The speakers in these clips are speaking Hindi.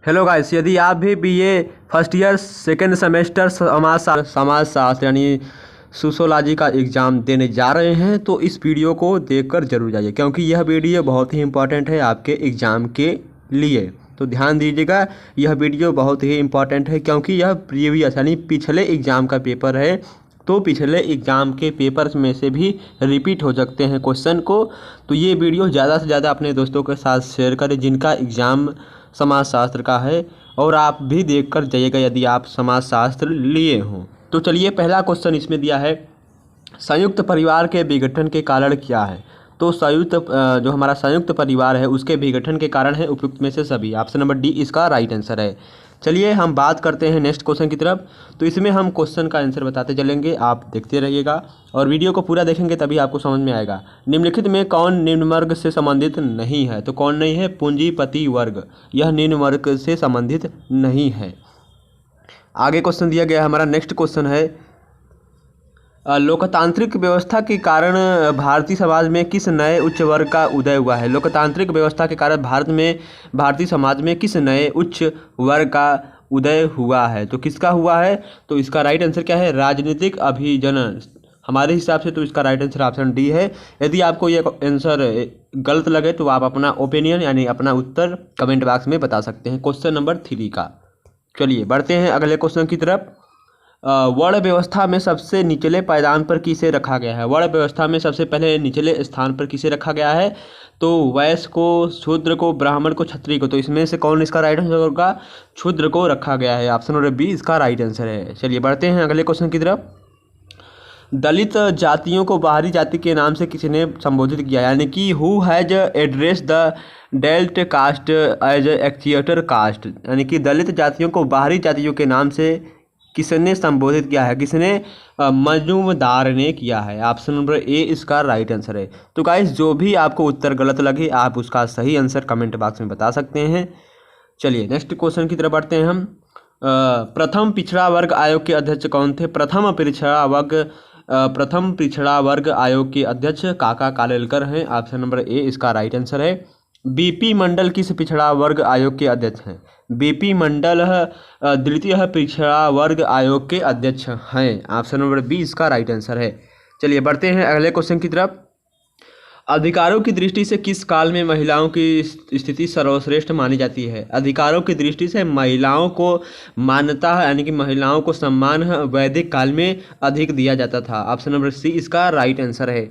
हेलो गाइस, यदि आप भी BA first year second semester समाजशास्त्र यानी सोशोलॉजी का एग्ज़ाम देने जा रहे हैं तो इस वीडियो को देखकर जरूर जाइए, क्योंकि यह वीडियो बहुत ही इम्पोर्टेंट है आपके एग्ज़ाम के लिए। तो ध्यान दीजिएगा, यह वीडियो बहुत ही इम्पोर्टेंट है क्योंकि यह प्रीवियस यानी पिछले एग्ज़ाम का पेपर है। तो पिछले एग्ज़ाम के पेपर्स में से भी रिपीट हो सकते हैं क्वेश्चन को। तो ये वीडियो ज़्यादा से ज़्यादा अपने दोस्तों के साथ शेयर करें जिनका एग्ज़ाम समाजशास्त्र का है, और आप भी देख कर जाइएगा यदि आप समाजशास्त्र लिए हों। तो चलिए, पहला क्वेश्चन इसमें दिया है, संयुक्त परिवार के विघटन के कारण क्या है। तो जो हमारा संयुक्त परिवार है उसके विघटन के कारण है उपयुक्त में से सभी। ऑप्शन नंबर डी इसका राइट आंसर है। चलिए हम बात करते हैं नेक्स्ट क्वेश्चन की तरफ। तो इसमें हम क्वेश्चन का आंसर बताते चलेंगे, आप देखते रहिएगा और वीडियो को पूरा देखेंगे तभी आपको समझ में आएगा। निम्नलिखित में कौन निम्न वर्ग से संबंधित नहीं है। तो कौन नहीं है? पूंजीपति वर्ग, यह निम्न वर्ग से संबंधित नहीं है। आगे क्वेश्चन दिया गया हमारा नेक्स्ट क्वेश्चन है, लोकतांत्रिक व्यवस्था के कारण भारतीय समाज में किस नए उच्च वर्ग का उदय हुआ है। लोकतांत्रिक व्यवस्था के कारण भारतीय समाज में किस नए उच्च वर्ग का उदय हुआ है। तो किसका हुआ है? तो इसका राइट आंसर क्या है? राजनीतिक अभिजनन। हमारे हिसाब से तो इसका राइट आंसर ऑप्शन डी है। यदि आपको ये आंसर गलत लगे तो आप अपना ओपिनियन यानी अपना उत्तर कमेंट बॉक्स में बता सकते हैं क्वेश्चन नंबर 3 का। चलिए बढ़ते हैं अगले क्वेश्चन की तरफ। वर्ण व्यवस्था में सबसे निचले पायदान पर किसे रखा गया है। वर्ण व्यवस्था में सबसे पहले निचले स्थान पर किसे रखा गया है। तो वैश्य को, शूद्र को, ब्राह्मण को, क्षत्रिय को। तो इसमें से कौन इसका राइट आंसर होगा? शूद्र को रखा गया है। ऑप्शन नंबर बी इसका राइट आंसर है। चलिए बढ़ते हैं अगले क्वेश्चन की तरफ। दलित जातियों को बाहरी जाति के नाम से किसने संबोधित किया, यानी कि हु हैज एड्रेस द डेल्ट कास्ट एज एक्चुएटर कास्ट, यानी कि दलित जातियों को बाहरी जातियों के नाम से किसने संबोधित किया है? किसने? मजूमदार ने किया है। ऑप्शन नंबर ए इसका राइट आंसर है। तो गाइस, जो भी आपको उत्तर गलत लगे आप उसका सही आंसर कमेंट बॉक्स में बता सकते हैं। चलिए नेक्स्ट क्वेश्चन की तरफ बढ़ते हैं हम। प्रथम पिछड़ा वर्ग आयोग के अध्यक्ष कौन थे? प्रथम पिछड़ा वर्ग आयोग के अध्यक्ष काका कालेलकर हैं। ऑप्शन नंबर ए इसका राइट आंसर है। बीपी मंडल किस पिछड़ा वर्ग आयोग के अध्यक्ष हैं? बीपी मंडल द्वितीय पिछड़ा वर्ग आयोग के अध्यक्ष हैं। ऑप्शन नंबर बी इसका राइट आंसर है। चलिए बढ़ते हैं अगले क्वेश्चन की तरफ। अधिकारों की दृष्टि से किस काल में महिलाओं की स्थिति सर्वश्रेष्ठ मानी जाती है? अधिकारों की दृष्टि से महिलाओं को मान्यता यानी कि महिलाओं को सम्मान वैदिक काल में अधिक दिया जाता था। ऑप्शन नंबर सी इसका राइट आंसर है।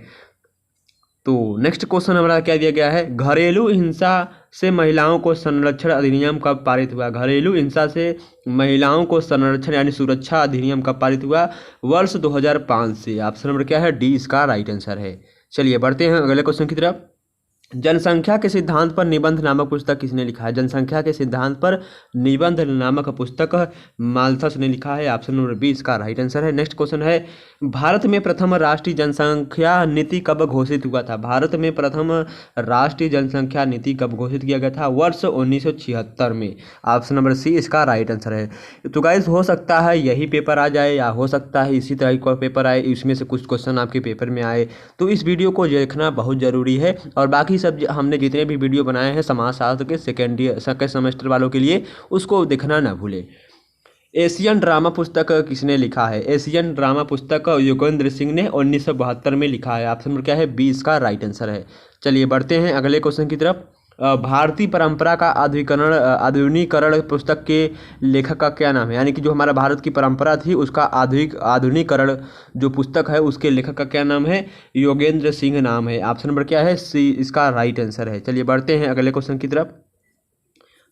तो नेक्स्ट क्वेश्चन हमारा क्या दिया गया है, घरेलू हिंसा से महिलाओं को संरक्षण अधिनियम कब पारित हुआ? घरेलू हिंसा से महिलाओं को संरक्षण यानी सुरक्षा अधिनियम कब पारित हुआ? वर्ष 2005 से। ऑप्शन नंबर क्या है? डी इसका राइट आंसर है। चलिए बढ़ते हैं अगले क्वेश्चन की तरफ। जनसंख्या के सिद्धांत पर निबंध नामक पुस्तक किसने लिखा है? जनसंख्या के सिद्धांत पर निबंध नामक पुस्तक माल्थस ने लिखा है। ऑप्शन नंबर बी इसका राइट आंसर है। नेक्स्ट क्वेश्चन है, भारत में प्रथम राष्ट्रीय जनसंख्या नीति कब घोषित हुआ था? भारत में प्रथम राष्ट्रीय जनसंख्या नीति कब घोषित किया गया था? वर्ष 1976 में। ऑप्शन नंबर सी इसका राइट आंसर है। तो गाइस, हो सकता है यही पेपर आ जाए या हो सकता है इसी तरह का पेपर आए, इसमें से कुछ क्वेश्चन आपके पेपर में आए। तो इस वीडियो को देखना बहुत ज़रूरी है। और बाकी सब हमने जितने भी वीडियो बनाए हैं समाजशास्त्र के सेकेंड सेमेस्टर वालों के लिए, उसको देखना ना भूलें। एशियन ड्रामा पुस्तक किसने लिखा है? एशियन ड्रामा पुस्तक योगेंद्र सिंह ने 1972 में लिखा है। ऑप्शन नंबर क्या है? बी इसका राइट आंसर है। चलिए बढ़ते हैं अगले क्वेश्चन की तरफ। भारतीय परंपरा का आधुनिकीकरण पुस्तक के लेखक का क्या नाम है? यानी कि जो हमारा भारत की परंपरा थी उसका आधुनिकीकरण जो पुस्तक है उसके लेखक का क्या नाम है? योगेंद्र सिंह नाम है। ऑप्शन नंबर क्या है? सी इसका राइट आंसर है। चलिए बढ़ते हैं अगले क्वेश्चन की तरफ।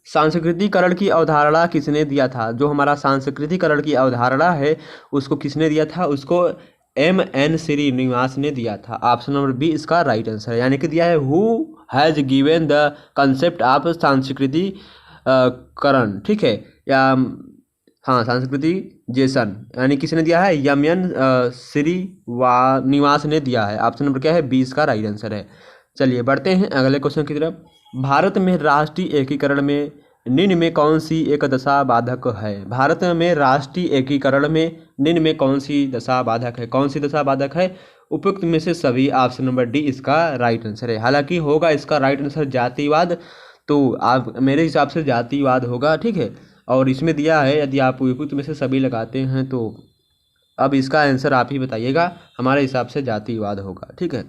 सांस्कृतिकरण की अवधारणा किसने दिया था? जो हमारा सांस्कृतिकरण की अवधारणा है उसको किसने दिया था? उसको M.N. श्रीनिवास ने दिया था। ऑप्शन नंबर बी इसका राइट आंसर है। यानी कि दिया है who has given the concept of सांस्कृतिकरण, ठीक है, या हाँ सांस्कृतिजेशन, यानी किसने दिया है? M.N. श्रीनिवास ने दिया है। ऑप्शन नंबर क्या है? बी इसका राइट आंसर है। चलिए बढ़ते हैं अगले क्वेश्चन की तरफ। भारत में राष्ट्रीय एकीकरण में निम्न में कौन सी एक दशा बाधक है? भारत में राष्ट्रीय एकीकरण में निम्न में कौन सी दशा बाधक है? कौन सी दशा बाधक है? उपयुक्त में से सभी। ऑप्शन नंबर डी इसका राइट आंसर है। हालांकि होगा इसका राइट आंसर जातिवाद, तो आप मेरे हिसाब से जातिवाद होगा, ठीक है। और इसमें दिया है यदि आप उपयुक्त में से सभी लगाते हैं तो अब इसका आंसर आप ही बताइएगा, हमारे हिसाब से जातिवाद होगा, ठीक है।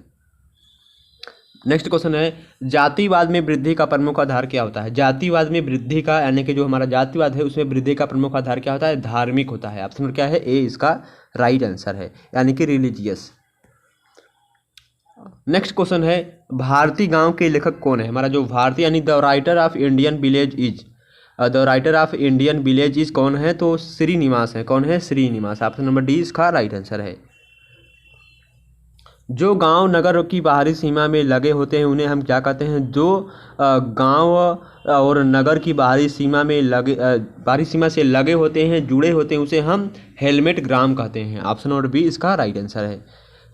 नेक्स्ट क्वेश्चन है, जातिवाद में वृद्धि का प्रमुख आधार क्या होता है? जातिवाद में वृद्धि का यानी कि जो हमारा जातिवाद है उसमें वृद्धि का प्रमुख आधार क्या होता है? धार्मिक होता है। ऑप्शन क्या है? ए इसका राइट आंसर है, यानी कि रिलीजियस। नेक्स्ट क्वेश्चन है, भारतीय गांव के लेखक कौन है? हमारा जो भारतीय यानी the writer of Indian village is, the writer of Indian village is कौन है? तो श्रीनिवास है। कौन है? श्रीनिवास। ऑप्शन नंबर डी इसका राइट आंसर है। जो गांव नगर की बाहरी सीमा में लगे होते हैं उन्हें हम क्या कहते हैं? जो गांव और नगर की बाहरी सीमा में लगे बाहरी सीमा से लगे होते हैं, जुड़े होते हैं, उसे हम हेलमेट ग्राम कहते हैं। ऑप्शन नंबर बी इसका राइट आंसर है।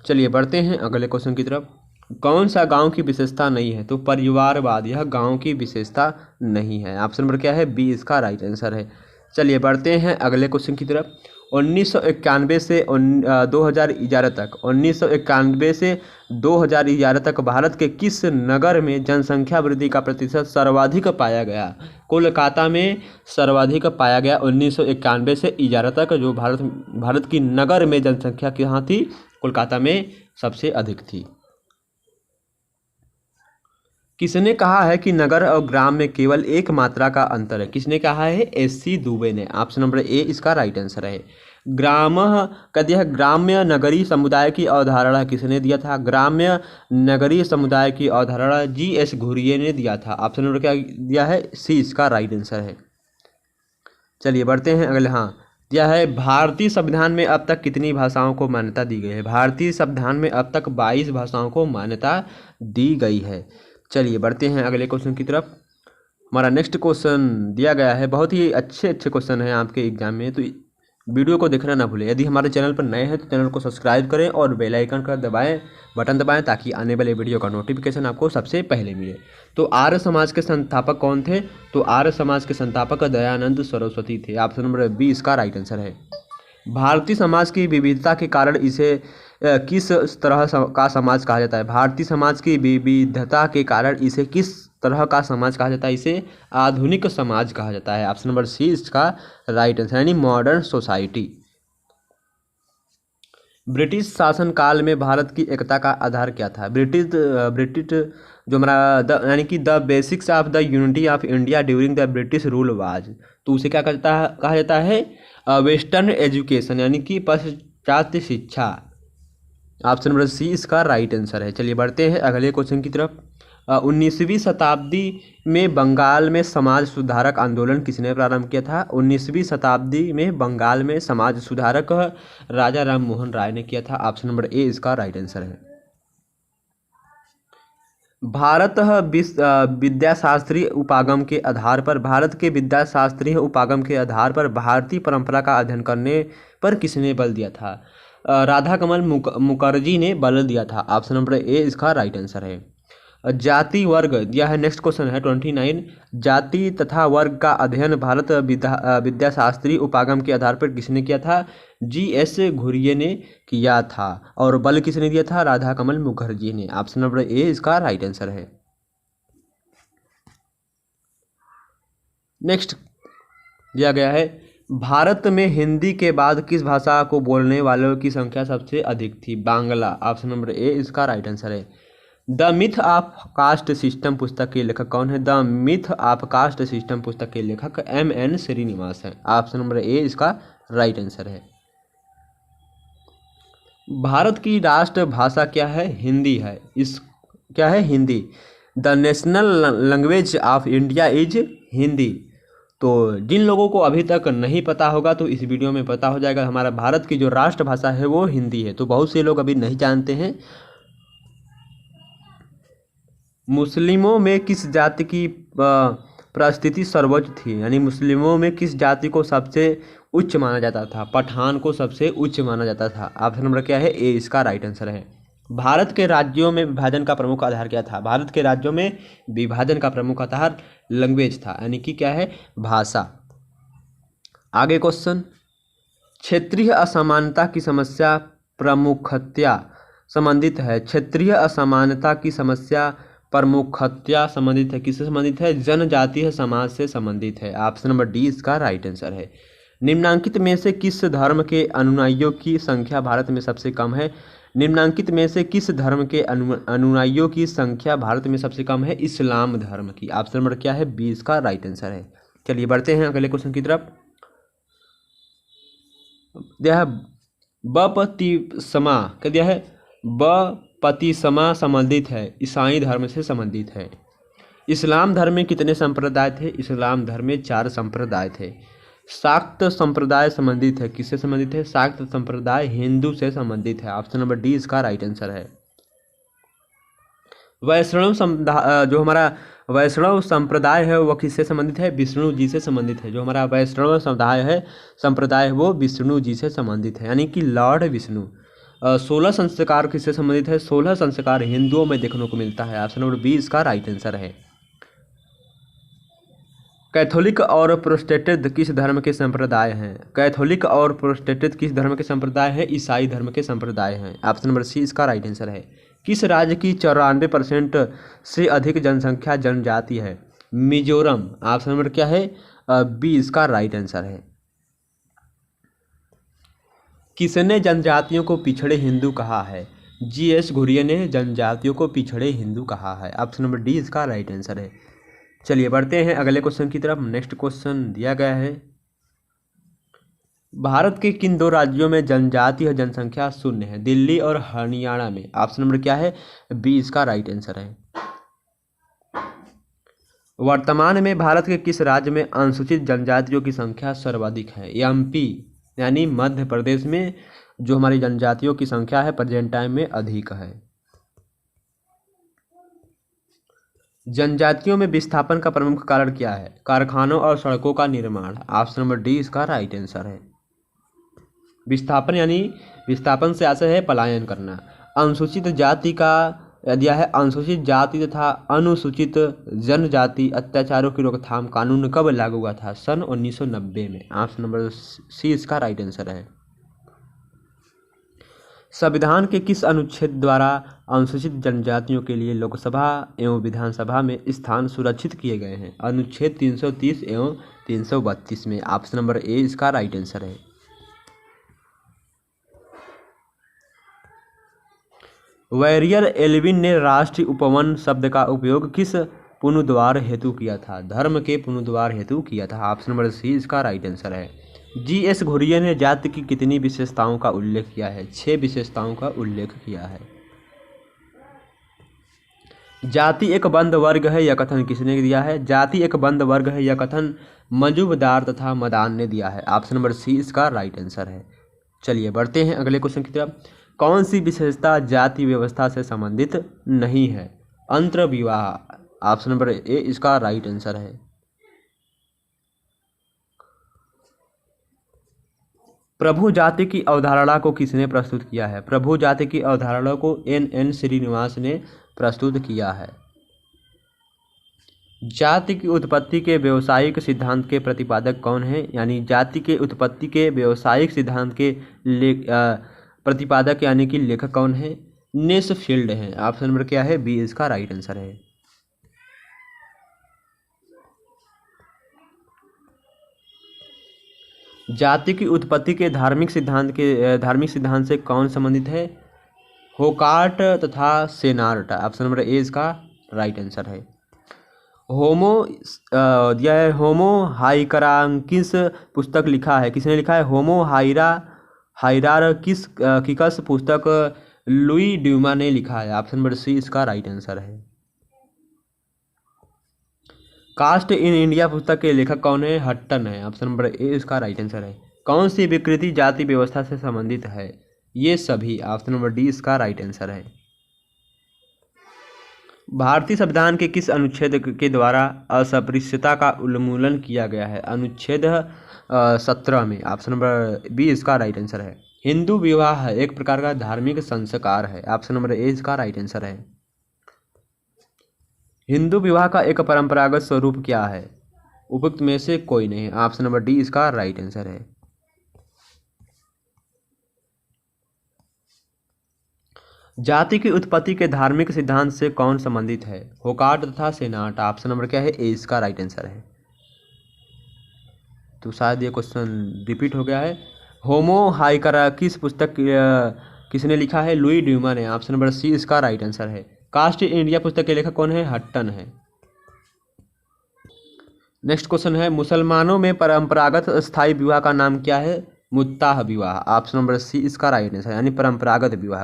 चलिए बढ़ते हैं अगले क्वेश्चन की तरफ। कौन सा गांव की विशेषता नहीं है? तो परिवारवाद यह गांव की विशेषता नहीं है। ऑप्शन नंबर क्या है? बी इसका राइट आंसर है। चलिए बढ़ते हैं अगले क्वेश्चन की तरफ। 1991 से 2011 तक 1991 से 2011 तक भारत के किस नगर में जनसंख्या वृद्धि का प्रतिशत सर्वाधिक पाया गया? कोलकाता में सर्वाधिक पाया गया 1991 से 11 तक। जो भारत की नगर में जनसंख्या कहाँ थी? कोलकाता में सबसे अधिक थी। किसने कहा है कि नगर और ग्राम में केवल एक मात्रा का अंतर है? किसने कहा है? एससी दुबे ने। ऑप्शन नंबर ए इसका राइट आंसर है। ग्राम्य नगरीय समुदाय की अवधारणा किसने दिया था? ग्राम्य नगरीय समुदाय की अवधारणा जीएस घुरिये ने दिया था। ऑप्शन नंबर क्या दिया है? सी इसका राइट आंसर है। चलिए बढ़ते हैं अगले। हाँ दिया है, भारतीय संविधान में अब तक कितनी भाषाओं को मान्यता दी गई है? भारतीय संविधान में अब तक 22 भाषाओं को मान्यता दी गई है। चलिए बढ़ते हैं अगले क्वेश्चन की तरफ। हमारा नेक्स्ट क्वेश्चन दिया गया है, बहुत ही अच्छे क्वेश्चन हैं आपके एग्जाम में, तो वीडियो को देखना ना भूलें। यदि हमारे चैनल पर नए हैं तो चैनल को सब्सक्राइब करें और बेल आइकन का बटन दबाएं ताकि आने वाले वीडियो का नोटिफिकेशन आपको सबसे पहले मिले। तो आर्य समाज के संस्थापक कौन थे? तो आर्य समाज के संस्थापक दयानंद सरस्वती थे। ऑप्शन नंबर बी इसका राइट आंसर है। भारतीय समाज की विविधता के कारण इसे किस तरह का समाज कहा जाता है? भारतीय समाज की विविधता के कारण इसे किस तरह का समाज कहा जाता है? इसे आधुनिक समाज कहा जाता है। ऑप्शन नंबर सी इसका राइट आंसर, यानी मॉडर्न सोसाइटी। ब्रिटिश शासनकाल में भारत की एकता का आधार क्या था? ब्रिटिश जो हमारा यानी कि the basics of the unity of India during the British rule was, तो उसे क्या कहा जाता है? वेस्टर्न एजुकेशन, यानी कि पाश्चात्य शिक्षा। ऑप्शन नंबर सी इसका राइट आंसर है। चलिए बढ़ते हैं अगले क्वेश्चन की तरफ। 19वीं शताब्दी में बंगाल में समाज सुधारक आंदोलन किसने प्रारंभ किया था? 19वीं शताब्दी में बंगाल में समाज सुधारक राजा राम मोहन राय ने किया था। ऑप्शन नंबर ए इसका राइट आंसर है। भारत विद्याशास्त्रीय उपागम के आधार पर भारतीय परंपरा का अध्ययन करने पर किसने बल दिया था? राधा कमल मुखर्जी ने बल दिया था। ऑप्शन नंबर ए इसका राइट आंसर है। जाति वर्ग यह है, नेक्स्ट क्वेश्चन है 29। जाति तथा वर्ग का अध्ययन भारत विद्याशास्त्रीय उपागम के आधार पर किसने किया था? जीएस घुरिये ने किया था। और बल किसने दिया था? राधा कमल मुखर्जी ने। ऑप्शन नंबर ए इसका राइट आंसर है। नेक्स्ट दिया गया है, भारत में हिंदी के बाद किस भाषा को बोलने वालों की संख्या सबसे अधिक थी? बांग्ला। ऑप्शन नंबर ए इसका राइट आंसर है। The myth of caste system पुस्तक के लेखक कौन है? The myth of caste system पुस्तक के लेखक MN श्रीनिवास है। ऑप्शन नंबर ए इसका राइट आंसर है। भारत की राष्ट्र भाषा क्या है? हिंदी है। क्या है? Hindi. The national language of India is Hindi. तो जिन लोगों को अभी तक नहीं पता होगा तो इस वीडियो में पता हो जाएगा। हमारा भारत की जो राष्ट्रभाषा है वो हिंदी है। तो बहुत से लोग अभी नहीं जानते हैं। मुस्लिमों में किस जाति की परिस्थिति सर्वोच्च थी? यानी मुस्लिमों में किस जाति को सबसे उच्च माना जाता था? पठान को सबसे उच्च माना जाता था। ऑप्शन नंबर क्या है? ए इसका राइट आंसर है। भारत के राज्यों में विभाजन का प्रमुख आधार क्या था? भारत के राज्यों में विभाजन का प्रमुख आधार लैंग्वेज था, यानी कि क्या है? भाषा। आगे क्वेश्चन, क्षेत्रीय असमानता की समस्या प्रमुखतया संबंधित है। क्षेत्रीय असमानता की समस्या प्रमुखतया संबंधित है। किससे संबंधित है? जनजातीय समाज से संबंधित है। ऑप्शन नंबर डी इसका राइट आंसर है। निम्नांकित में से किस धर्म के अनुयायियों की संख्या भारत में सबसे कम है? निम्नांकित में से किस धर्म के अनुयायियों की संख्या भारत में सबसे कम है? इस्लाम धर्म की। ऑप्शन नंबर क्या है? बी इसका राइट आंसर है। चलिए बढ़ते हैं अगले क्वेश्चन की तरफ। दिया है बपतिस्मा, क्या दिया है? बपतिस्मा संबंधित है, ईसाई धर्म से संबंधित है। इस्लाम धर्म में कितने संप्रदाय थे? इस्लाम धर्म में 4 संप्रदाय थे। शाक्त संप्रदाय संबंधित है, किससे संबंधित है? शाक्त संप्रदाय हिंदू से संबंधित है। ऑप्शन नंबर डी इसका राइट आंसर है। वैष्णव जो हमारा वैष्णव संप्रदाय है वो किससे संबंधित है? विष्णु जी से संबंधित है। जो हमारा वैष्णव समुदाय है, संप्रदाय है, वो विष्णु जी से संबंधित है, यानी कि लॉर्ड विष्णु। 16 संस्कार किससे संबंधित है? 16 संस्कार हिंदुओं में देखने को मिलता है। ऑप्शन नंबर बी इसका राइट आंसर है। कैथोलिक और प्रोटेस्टेंट किस धर्म के संप्रदाय हैं? कैथोलिक और प्रोटेस्टेंट किस धर्म के संप्रदाय हैं? ईसाई धर्म के संप्रदाय हैं। ऑप्शन नंबर सी इसका राइट आंसर है। किस राज्य की 94% से अधिक जनसंख्या जनजाति है? मिजोरम। ऑप्शन नंबर क्या है? बी इसका राइट आंसर है। किसने जनजातियों को पिछड़े हिंदू कहा है? जी.एस. घुरिये ने जनजातियों को पिछड़े हिंदू कहा है। ऑप्शन नंबर डी इसका राइट आंसर है। चलिए बढ़ते हैं अगले क्वेश्चन की तरफ। नेक्स्ट क्वेश्चन दिया गया है, भारत के किन 2 राज्यों में जनजातीय जनसंख्या शून्य है? दिल्ली और हरियाणा में। ऑप्शन नंबर क्या है? बी इसका राइट आंसर है। वर्तमान में भारत के किस राज्य में अनुसूचित जनजातियों की संख्या सर्वाधिक है? एमपी यानी मध्य प्रदेश में जो हमारी जनजातियों की संख्या है प्रेजेंट टाइम में अधिक है। जनजातियों में विस्थापन का प्रमुख कारण क्या है? कारखानों और सड़कों का निर्माण। ऑप्शन नंबर डी इसका राइट आंसर है। विस्थापन यानी विस्थापन से आशय है पलायन करना। अनुसूचित जाति का दिया है, अनुसूचित जाति तथा अनुसूचित जनजाति अत्याचारों की रोकथाम कानून कब लागू हुआ था? सन 1990 में। ऑप्शन नंबर सी इसका राइट आंसर है। संविधान के किस अनुच्छेद द्वारा अनुसूचित जनजातियों के लिए लोकसभा एवं विधानसभा में स्थान सुरक्षित किए गए हैं? अनुच्छेद 330 एवं 332 में। ऑप्शन नंबर ए इसका राइट आंसर है। वैरियर एल्विन ने राष्ट्रीय उपवन शब्द का उपयोग किस पुनरुद्धार हेतु किया था? धर्म के पुनरुद्धार हेतु किया था। ऑप्शन नंबर सी इसका राइट आंसर है। जी.एस. घुरिये ने जाति की कितनी विशेषताओं का उल्लेख किया है? 6 विशेषताओं का उल्लेख किया है। जाति एक बंद वर्ग है, यह कथन किसने दिया है? जाति एक बंद वर्ग है, यह कथन मजूमदार तथा मदान ने दिया है। ऑप्शन नंबर सी इसका राइट आंसर है। चलिए बढ़ते हैं अगले क्वेश्चन की तरफ। कौन सी विशेषता जाति व्यवस्था से संबंधित नहीं है? अंतर विवाह। ऑप्शन नंबर ए इसका राइट आंसर है। प्रभु जाति की अवधारणा को किसने प्रस्तुत किया है? प्रभु जाति की अवधारणा को एन श्रीनिवास ने प्रस्तुत किया है। जाति की उत्पत्ति के व्यावसायिक सिद्धांत के प्रतिपादक कौन है? यानी जाति के उत्पत्ति के व्यावसायिक सिद्धांत के प्रतिपादक यानी कि लेखक कौन है? नेसफील्ड है। ऑप्शन नंबर क्या है? बी इसका राइट आंसर है। जाति की उत्पत्ति के धार्मिक सिद्धांत से कौन संबंधित है? होकार्ट तथा सेनार्ट। ऑप्शन नंबर ए इसका राइट आंसर है। दिया है होमो हाइरार्किस पुस्तक लिखा है, किसने लिखा है? होमो हाइरार्किस पुस्तक लुई ड्यूमा ने लिखा है। ऑप्शन नंबर सी इसका राइट आंसर है। कास्ट इन इंडिया पुस्तक के लेखक कौन है? हट्टन है। ऑप्शन नंबर ए इसका राइट आंसर है। कौन सी विकृति जाति व्यवस्था से संबंधित है? ये सभी। ऑप्शन नंबर डी इसका राइट आंसर है। भारतीय संविधान के किस अनुच्छेद के द्वारा अस्पृश्यता का उन्मूलन किया गया है? अनुच्छेद 17 में। ऑप्शन नंबर बी इसका राइट आंसर है। हिंदू विवाह एक प्रकार का धार्मिक संस्कार है। ऑप्शन नंबर ए इसका राइट आंसर है। हिंदू विवाह का एक परंपरागत स्वरूप क्या है? उपयुक्त में से कोई नहीं। ऑप्शन नंबर डी इसका राइट आंसर है। जाति की उत्पत्ति के धार्मिक सिद्धांत से कौन संबंधित है? होकार्ट तथा सेनाट। ऑप्शन नंबर क्या है? ए इसका राइट आंसर है। तो शायद ये क्वेश्चन रिपीट हो गया है। होमो हाइकराकिस पुस्तक किसने लिखा है? लुई ड्यूमा ने। ऑप्शन नंबर सी इसका राइट आंसर है। कास्ट इंडिया पुस्तक के लेखक कौन है? हट्टन है। नेक्स्ट क्वेश्चन है, मुसलमानों में परंपरागत स्थायी विवाह का नाम क्या है? मुत्ताह विवाह। ऑप्शन नंबर सी इसका राइट आंसर, यानी परंपरागत विवाह,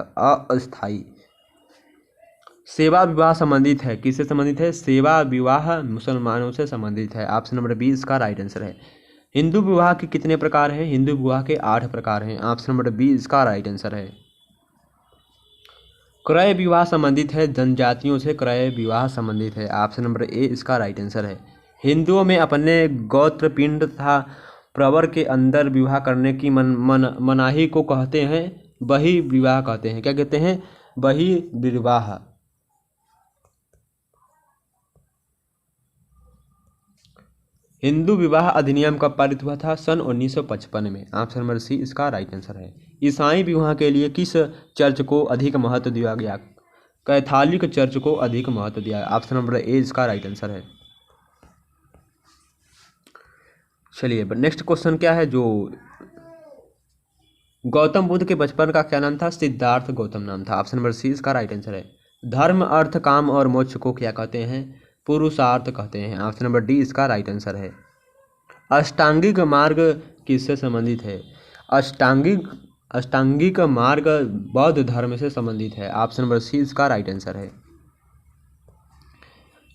अस्थायी। सेवा विवाह संबंधित है, किससे संबंधित है? सेवा विवाह मुसलमानों से संबंधित है। ऑप्शन नंबर बी इसका राइट आंसर है। हिंदू विवाह के कितने प्रकार हैं? हिंदू विवाह के 8 प्रकार हैं। ऑप्शन नंबर बी इसका राइट आंसर है। क्रय विवाह संबंधित है, जनजातियों से क्रय विवाह संबंधित है। ऑप्शन नंबर ए इसका राइट आंसर है। हिंदुओं में अपने गोत्र पिंड तथा प्रवर के अंदर विवाह करने की मनाही को कहते हैं बही विवाह कहते हैं। क्या कहते हैं? बही विवाह। हिंदू विवाह अधिनियम कब पारित हुआ था? सन 1955 में। ऑप्शन नंबर सी इसका राइट आंसर है। ईसाई विवाह के लिए किस चर्च को अधिक महत्व दिया गया? कैथोलिक चर्च को अधिक महत्व दिया। ऑप्शन नंबर ए इसका राइट आंसर है। चलिए नेक्स्ट क्वेश्चन क्या है, जो गौतम बुद्ध के बचपन का क्या नाम था? सिद्धार्थ गौतम नाम था। ऑप्शन नंबर सी इसका राइट आंसर है। धर्म अर्थ काम और मोक्ष को क्या कहते हैं? पुरुषार्थ कहते हैं। ऑप्शन नंबर डी इसका राइट आंसर है। अष्टांगिक मार्ग किससे संबंधित है? अष्टांगिक मार्ग बौद्ध धर्म से संबंधित है। ऑप्शन नंबर सी इसका राइट आंसर है।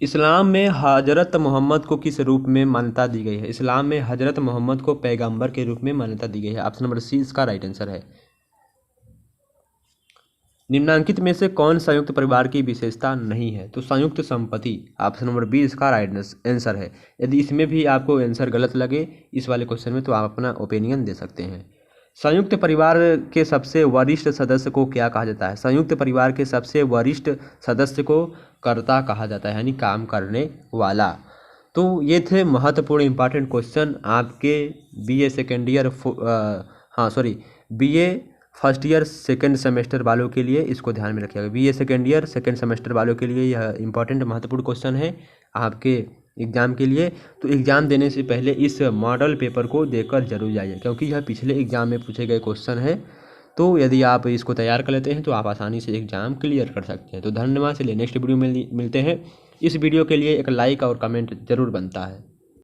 इस्लाम में हजरत मोहम्मद को किस रूप में मान्यता दी गई है? इस्लाम में हजरत मोहम्मद को पैगंबर के रूप में मान्यता दी गई है। ऑप्शन नंबर सी इसका राइट आंसर है। निम्नांकित में से कौन संयुक्त परिवार की विशेषता नहीं है? तो संयुक्त संपत्ति। ऑप्शन नंबर बी इसका राइट आंसर है। यदि इसमें भी आपको आंसर गलत लगे इस वाले क्वेश्चन में, तो आप अपना ओपिनियन दे सकते हैं। संयुक्त परिवार के सबसे वरिष्ठ सदस्य को क्या कहा जाता है? संयुक्त परिवार के सबसे वरिष्ठ सदस्य को कर्ता कहा जाता है, यानी काम करने वाला। तो ये थे महत्वपूर्ण इंपॉर्टेंट क्वेश्चन आपके BA second year BA first year second semester वालों के लिए। इसको ध्यान में रखिएगा, BA second year second semester वालों के लिए यह इंपॉर्टेंट महत्वपूर्ण क्वेश्चन है आपके एग्ज़ाम के लिए। तो एग्ज़ाम देने से पहले इस मॉडल पेपर को देकर जरूर जाइए, क्योंकि यह पिछले एग्ज़ाम में पूछे गए क्वेश्चन है। तो यदि आप इसको तैयार कर लेते हैं तो आप आसानी से एग्ज़ाम क्लियर कर सकते हैं। तो धन्यवाद। चलिए नेक्स्ट वीडियो में मिलते हैं। इस वीडियो के लिए एक लाइक और कमेंट जरूर बनता है।